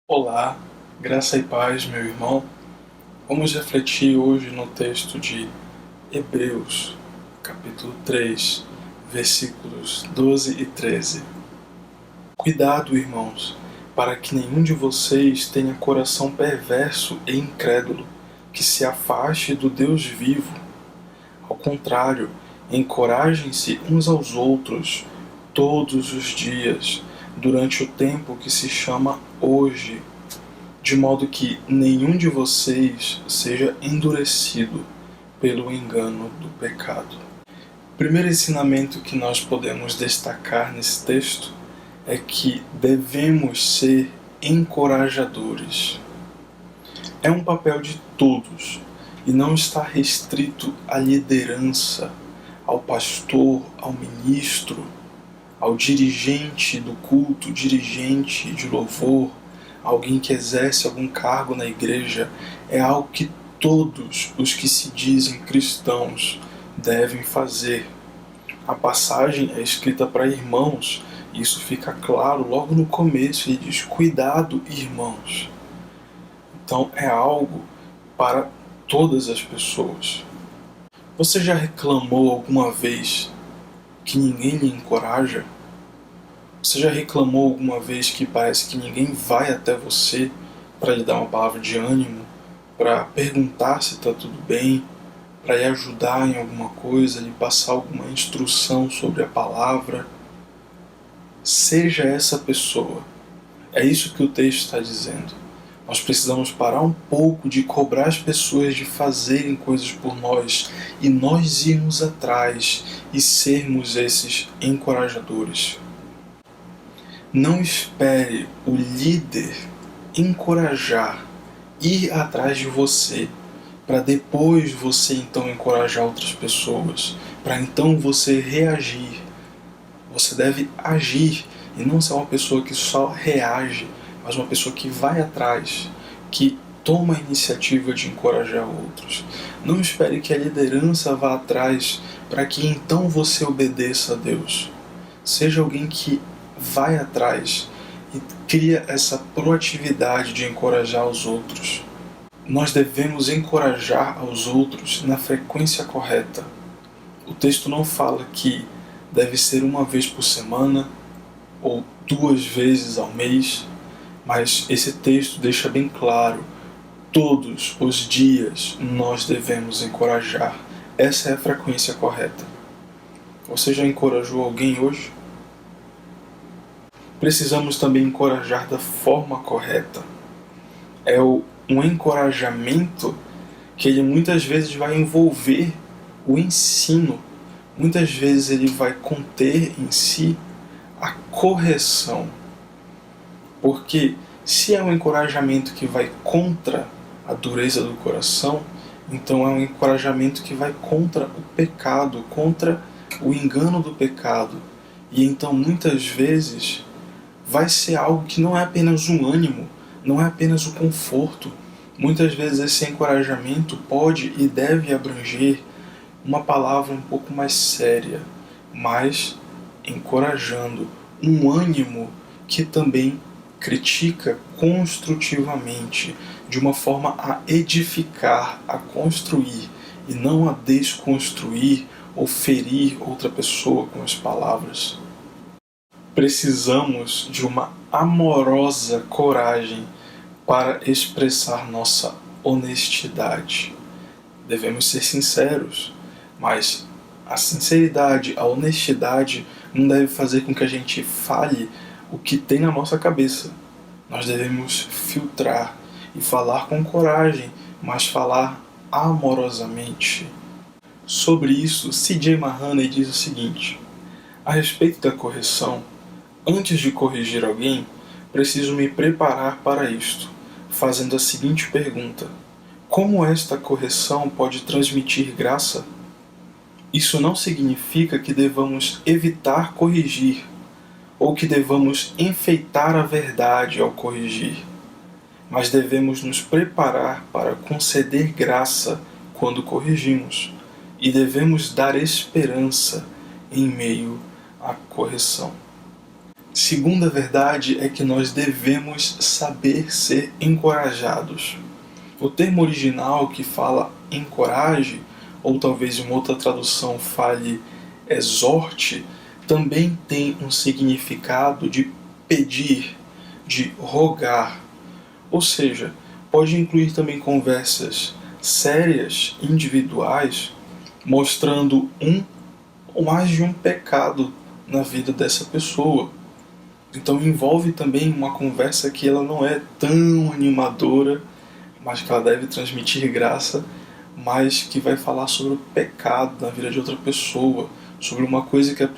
Olá, graça e paz, meu irmão. Vamos refletir hoje no texto de Hebreus, capítulo 3, versículos 12 e 13. Cuidado, irmãos, para que nenhum de vocês tenha coração perverso e incrédulo, que se afaste do Deus vivo. Ao contrário, encorajem-se uns aos outros todos os dias, durante o tempo que se chama hoje, de modo que nenhum de vocês seja endurecido pelo engano do pecado. O primeiro ensinamento que nós podemos destacar nesse texto é que devemos ser encorajadores. É um papel de todos e não está restrito à liderança, ao pastor, ao ministro, ao dirigente do culto, dirigente de louvor, alguém que exerce algum cargo na igreja. É algo que todos os que se dizem cristãos devem fazer. A passagem é escrita para irmãos, e isso fica claro logo no começo. Ele diz: cuidado, irmãos. Então é algo para todas as pessoas. Você já reclamou alguma vez que ninguém lhe encoraja? Você já reclamou alguma vez que parece que ninguém vai até você para lhe dar uma palavra de ânimo, para perguntar se está tudo bem, para lhe ajudar em alguma coisa, lhe passar alguma instrução sobre a palavra? Seja essa pessoa. É isso que o texto está dizendo. Nós precisamos parar um pouco de cobrar as pessoas de fazerem coisas por nós e nós irmos atrás e sermos esses encorajadores. Não espere o líder encorajar, ir atrás de você, para depois você então encorajar outras pessoas, para então você reagir. Você deve agir e não ser uma pessoa que só reage, mas uma pessoa que vai atrás, que toma a iniciativa de encorajar outros. Não espere que a liderança vá atrás para que então você obedeça a Deus. Seja alguém que vai atrás e cria essa proatividade de encorajar os outros. Nós devemos encorajar aos outros na frequência correta. O texto não fala que deve ser uma vez por semana ou 2 vezes ao mês, mas esse texto deixa bem claro: todos os dias nós devemos encorajar. Essa é a frequência correta. Você já encorajou alguém hoje? Precisamos também encorajar da forma correta. É um encorajamento que ele muitas vezes vai envolver o ensino. Muitas vezes ele vai conter em si a correção. Porque se é um encorajamento que vai contra a dureza do coração, então é um encorajamento que vai contra o pecado, contra o engano do pecado. E então muitas vezes vai ser algo que não é apenas um ânimo, não é apenas o conforto. Muitas vezes esse encorajamento pode e deve abranger uma palavra um pouco mais séria, mas encorajando, um ânimo que também critica construtivamente, de uma forma a edificar, a construir, e não a desconstruir ou ferir outra pessoa com as palavras. Precisamos de uma amorosa coragem para expressar nossa honestidade. Devemos ser sinceros, mas a sinceridade, a honestidade não deve fazer com que a gente fale o que tem na nossa cabeça. Nós devemos filtrar e falar com coragem, mas falar amorosamente. Sobre isso, C.J. Mahaney diz o seguinte: a respeito da correção, antes de corrigir alguém, preciso me preparar para isto, fazendo a seguinte pergunta: como esta correção pode transmitir graça? Isso não significa que devamos evitar corrigir, ou que devamos enfeitar a verdade ao corrigir, mas devemos nos preparar para conceder graça quando corrigimos, e devemos dar esperança em meio à correção. Segunda verdade é que nós devemos saber ser encorajados. O termo original que fala encoraje, ou talvez uma outra tradução fale exorte, também tem um significado de pedir, de rogar. Ou seja, pode incluir também conversas sérias, individuais, mostrando um ou mais de um pecado na vida dessa pessoa. Então envolve também uma conversa que ela não é tão animadora, mas que ela deve transmitir graça, mas que vai falar sobre o pecado na vida de outra pessoa, sobre uma coisa que a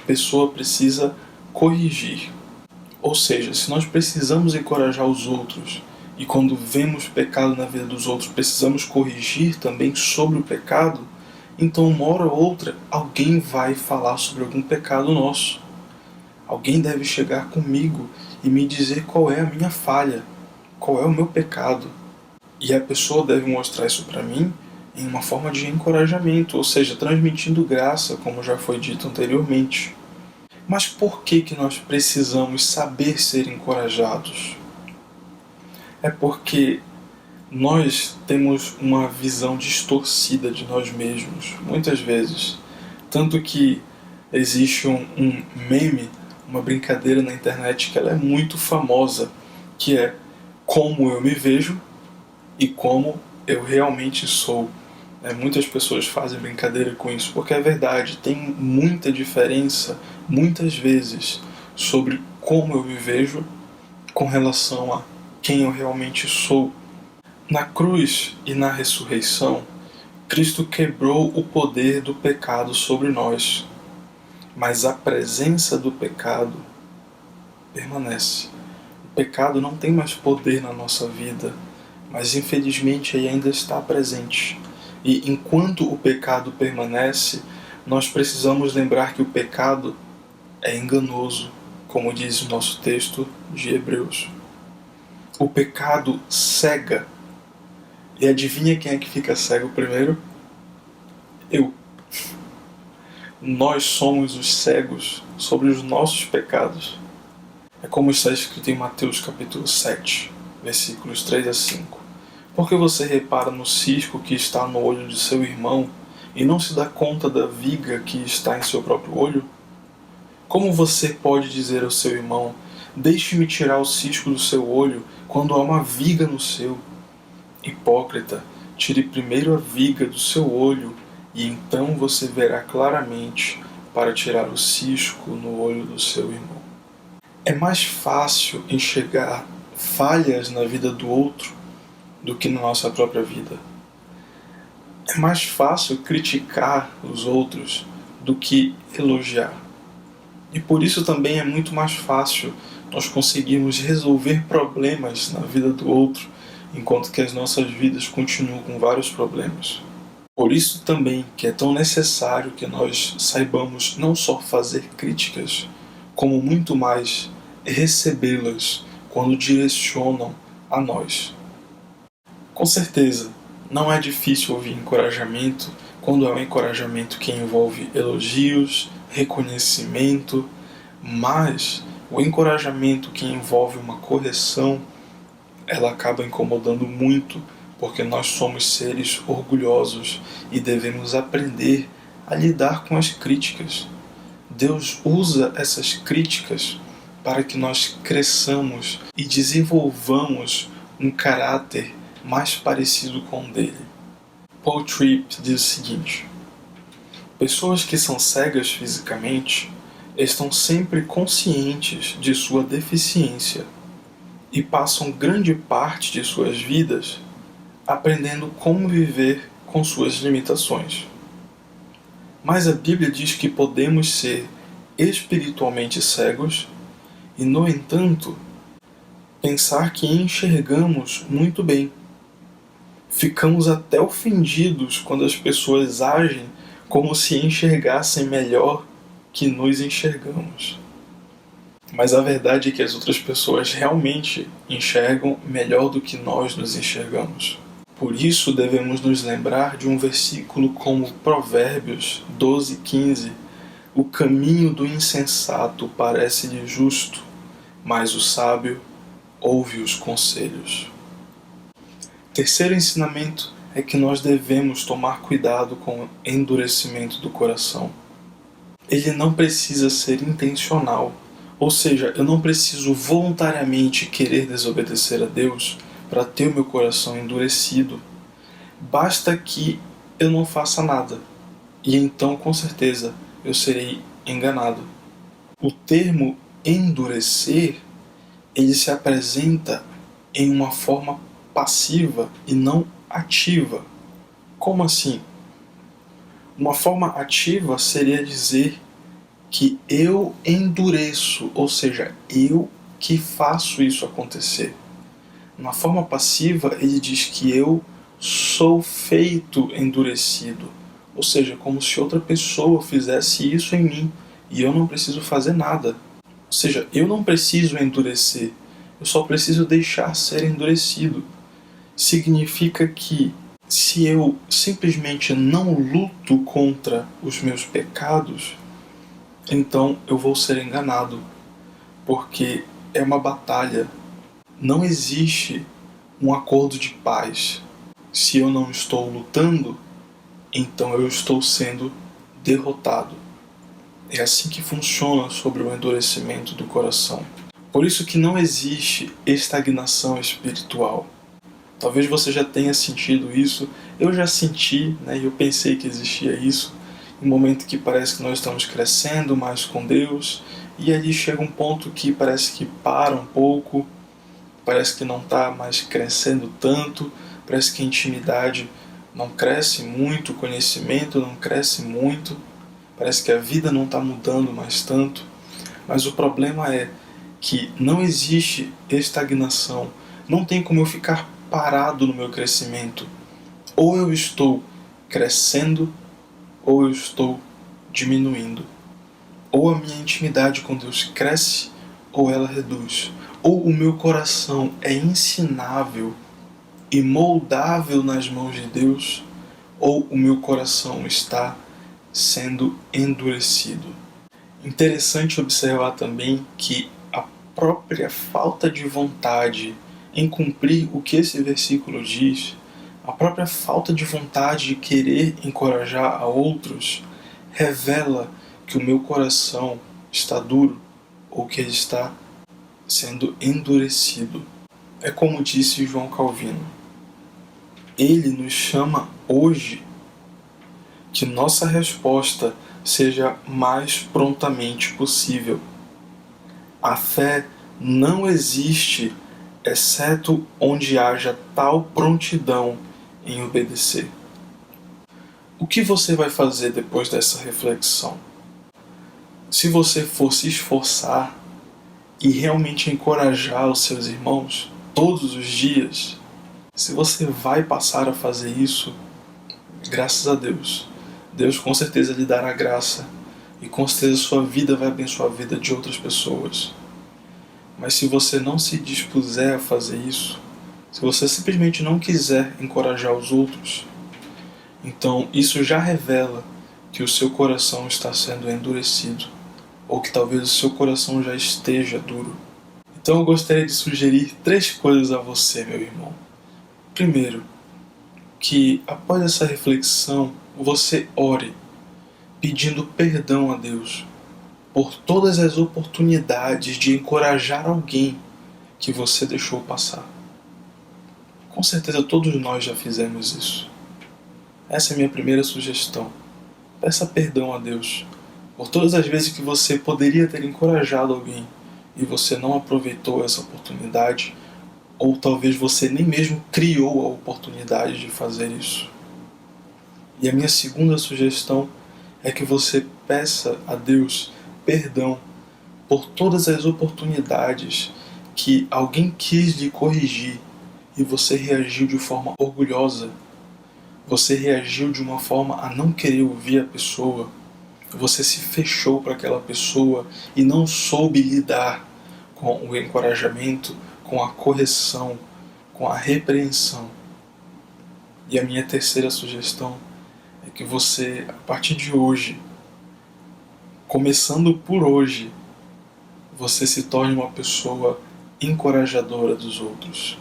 pessoa precisa corrigir. Ou seja, se nós precisamos encorajar os outros, e quando vemos pecado na vida dos outros, precisamos corrigir também sobre o pecado, então uma hora ou outra alguém vai falar sobre algum pecado nosso. Alguém deve chegar comigo e me dizer qual é a minha falha, qual é o meu pecado. E a pessoa deve mostrar isso para mim em uma forma de encorajamento, ou seja, transmitindo graça, como já foi dito anteriormente. Mas por que nós precisamos saber ser encorajados? É porque nós temos uma visão distorcida de nós mesmos, muitas vezes. Tanto que existe um meme, uma brincadeira na internet que ela é muito famosa, que é como eu me vejo e como eu realmente sou. Muitas pessoas fazem brincadeira com isso, porque é verdade, tem muita diferença, muitas vezes, sobre como eu me vejo com relação a quem eu realmente sou. Na cruz e na ressurreição, Cristo quebrou o poder do pecado sobre nós, mas a presença do pecado permanece. O pecado não tem mais poder na nossa vida, mas infelizmente ele ainda está presente. E enquanto o pecado permanece, nós precisamos lembrar que o pecado é enganoso, como diz o nosso texto de Hebreus. O pecado cega. E adivinha quem é que fica cego primeiro? Eu. Nós somos os cegos sobre os nossos pecados. É como está escrito em Mateus capítulo 7, versículos 3 a 5. Por que você repara no cisco que está no olho de seu irmão e não se dá conta da viga que está em seu próprio olho? Como você pode dizer ao seu irmão, deixe-me tirar o cisco do seu olho, quando há uma viga no seu? Hipócrita, tire primeiro a viga do seu olho, e então você verá claramente para tirar o cisco no olho do seu irmão. É mais fácil enxergar falhas na vida do outro do que na nossa própria vida. É mais fácil criticar os outros do que elogiar. E por isso também é muito mais fácil nós conseguirmos resolver problemas na vida do outro, enquanto que as nossas vidas continuam com vários problemas. Por isso também que é tão necessário que nós saibamos não só fazer críticas, como muito mais recebê-las quando direcionam a nós. Com certeza, não é difícil ouvir encorajamento quando é um encorajamento que envolve elogios, reconhecimento, mas o encorajamento que envolve uma correção, ela acaba incomodando muito, porque nós somos seres orgulhosos e devemos aprender a lidar com as críticas. Deus usa essas críticas para que nós cresçamos e desenvolvamos um caráter mais parecido com o dele. Paul Tripp diz o seguinte: pessoas que são cegas fisicamente estão sempre conscientes de sua deficiência e passam grande parte de suas vidas aprendendo como viver com suas limitações. Mas a Bíblia diz que podemos ser espiritualmente cegos e, no entanto, pensar que enxergamos muito bem. Ficamos até ofendidos quando as pessoas agem como se enxergassem melhor que nos enxergamos. Mas a verdade é que as outras pessoas realmente enxergam melhor do que nós nos enxergamos. Por isso devemos nos lembrar de um versículo como Provérbios 12:15, O caminho do insensato parece-lhe justo, mas o sábio ouve os conselhos. Terceiro ensinamento é que nós devemos tomar cuidado com o endurecimento do coração. Ele não precisa ser intencional, ou seja, eu não preciso voluntariamente querer desobedecer a Deus para ter o meu coração endurecido. Basta que eu não faça nada, e então com certeza eu serei enganado. O termo endurecer, ele se apresenta em uma forma passiva e não ativa. Como assim? Uma forma ativa seria dizer que eu endureço, ou seja, eu que faço isso acontecer. Uma forma passiva, ele diz que eu sou feito endurecido, ou seja, como se outra pessoa fizesse isso em mim e eu não preciso fazer nada. Ou seja, eu não preciso endurecer, eu só preciso deixar ser endurecido. Significa que se eu simplesmente não luto contra os meus pecados, então eu vou ser enganado, porque é uma batalha. Não existe um acordo de paz. Se eu não estou lutando, então eu estou sendo derrotado. É assim que funciona sobre o endurecimento do coração. Por isso que não existe estagnação espiritual. Talvez você já tenha sentido isso, eu já senti, e eu pensei que existia isso, em um momento que parece que nós estamos crescendo mais com Deus, e ali chega um ponto que parece que para um pouco, parece que não está mais crescendo tanto, parece que a intimidade não cresce muito, o conhecimento não cresce muito, parece que a vida não está mudando mais tanto, mas o problema é que não existe estagnação, não tem como eu ficar parado no meu crescimento. Ou eu estou crescendo, ou eu estou diminuindo. Ou a minha intimidade com Deus cresce, ou ela reduz. Ou o meu coração é ensinável e moldável nas mãos de Deus, ou o meu coração está sendo endurecido. Interessante observar também que a própria falta de vontade em cumprir o que esse versículo diz, a própria falta de vontade de querer encorajar a outros, revela que o meu coração está duro ou que ele está sendo endurecido. É como disse João Calvino. Ele nos chama hoje que nossa resposta seja mais prontamente possível. A fé não existe exceto onde haja tal prontidão em obedecer. O que você vai fazer depois dessa reflexão? Se você for se esforçar e realmente encorajar os seus irmãos todos os dias, se você vai passar a fazer isso, graças a Deus, Deus com certeza lhe dará graça e com certeza sua vida vai abençoar a vida de outras pessoas. Mas se você não se dispuser a fazer isso, se você simplesmente não quiser encorajar os outros, então isso já revela que o seu coração está sendo endurecido, ou que talvez o seu coração já esteja duro. Então eu gostaria de sugerir 3 coisas a você, meu irmão. Primeiro, que após essa reflexão você ore pedindo perdão a Deus por todas as oportunidades de encorajar alguém que você deixou passar. Com certeza todos nós já fizemos isso. Essa é a minha primeira sugestão. Peça perdão a Deus por todas as vezes que você poderia ter encorajado alguém e você não aproveitou essa oportunidade, ou talvez você nem mesmo criou a oportunidade de fazer isso. E a minha segunda sugestão é que você peça a Deus perdão por todas as oportunidades que alguém quis lhe corrigir e você reagiu de forma orgulhosa, você reagiu de uma forma a não querer ouvir a pessoa, você se fechou para aquela pessoa e não soube lidar com o encorajamento, com a correção, com a repreensão. E a minha terceira sugestão é que você, a partir de hoje, começando por hoje, você se torne uma pessoa encorajadora dos outros.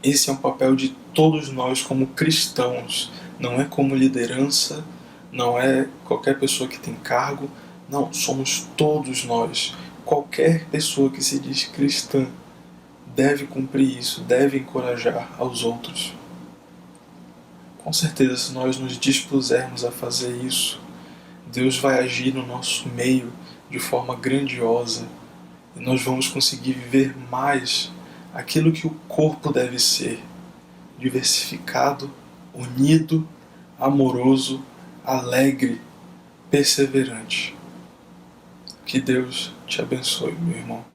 Esse é um papel de todos nós como cristãos, não é como liderança, não é qualquer pessoa que tem cargo, não, somos todos nós. Qualquer pessoa que se diz cristã deve cumprir isso, deve encorajar aos outros. Com certeza, se nós nos dispusermos a fazer isso, Deus vai agir no nosso meio de forma grandiosa e nós vamos conseguir viver mais aquilo que o corpo deve ser: diversificado, unido, amoroso, alegre, perseverante. Que Deus te abençoe, meu irmão.